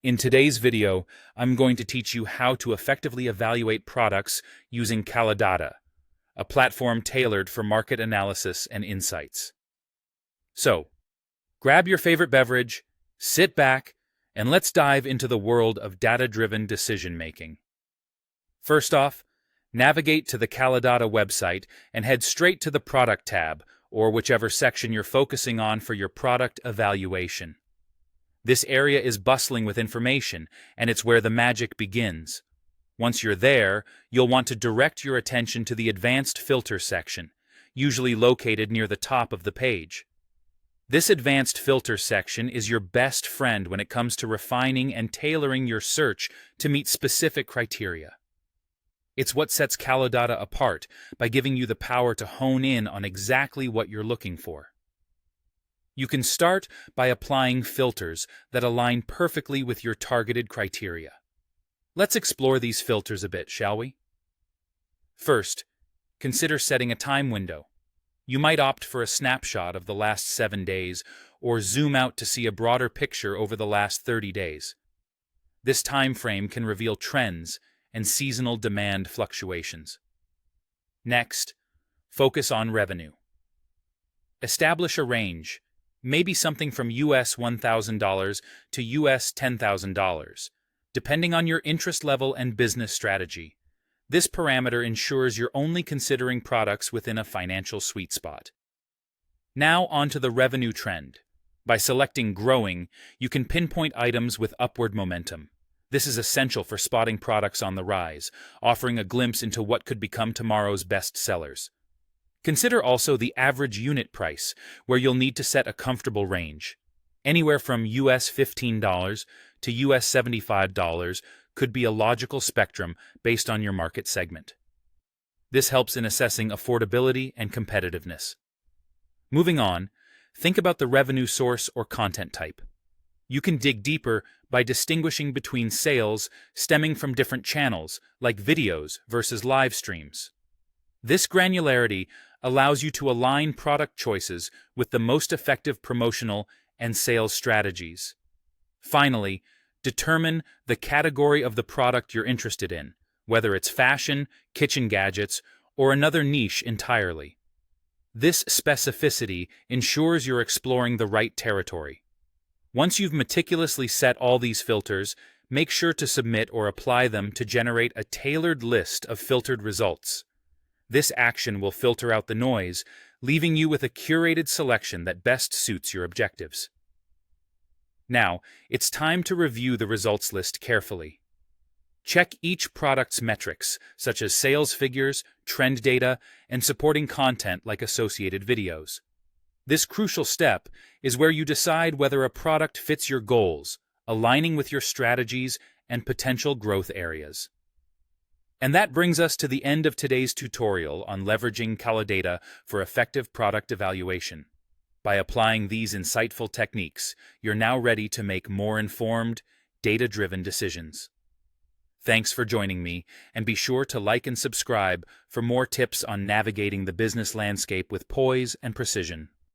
In today's video, I'm going to teach you how to effectively evaluate products using Kalodata, a platform tailored for market analysis and insights. So, grab your favorite beverage, sit back, and let's dive into the world of data-driven decision-making. First off, navigate to the Kalodata website and head straight to the Product tab, or whichever section you're focusing on for your product evaluation. This area is bustling with information, and it's where the magic begins. Once you're there, you'll want to direct your attention to the Advanced Filter section, usually located near the top of the page. This Advanced Filter section is your best friend when it comes to refining and tailoring your search to meet specific criteria. It's what sets Kalodata apart by giving you the power to hone in on exactly what you're looking for. You can start by applying filters that align perfectly with your targeted criteria. Let's explore these filters a bit, shall we? First, consider setting a time window. You might opt for a snapshot of the last 7 days or zoom out to see a broader picture over the last 30 days. This time frame can reveal trends and seasonal demand fluctuations. Next, focus on revenue. Establish a range, maybe something from US $1,000 to US $10,000, depending on your interest level and business strategy. This parameter ensures you're only considering products within a financial sweet spot. Now onto the revenue trend. By selecting Growing, you can pinpoint items with upward momentum. This is essential for spotting products on the rise, offering a glimpse into what could become tomorrow's best sellers. Consider also the average unit price, where you'll need to set a comfortable range. Anywhere from US $15 to US $75 could be a logical spectrum based on your market segment. This helps in assessing affordability and competitiveness. Moving on, think about the revenue source or content type. You can dig deeper by distinguishing between sales stemming from different channels, like videos versus live streams. This granularity allows you to align product choices with the most effective promotional and sales strategies. Finally, determine the category of the product you're interested in, whether it's fashion, kitchen gadgets, or another niche entirely. This specificity ensures you're exploring the right territory. Once you've meticulously set all these filters, make sure to submit or apply them to generate a tailored list of filtered results. This action will filter out the noise, leaving you with a curated selection that best suits your objectives. Now, it's time to review the results list carefully. Check each product's metrics, such as sales figures, trend data, and supporting content like associated videos. This crucial step is where you decide whether a product fits your goals, aligning with your strategies and potential growth areas. And that brings us to the end of today's tutorial on leveraging Kalodata for effective product evaluation. By applying these insightful techniques, you're now ready to make more informed, data-driven decisions. Thanks for joining me, and be sure to like and subscribe for more tips on navigating the business landscape with poise and precision.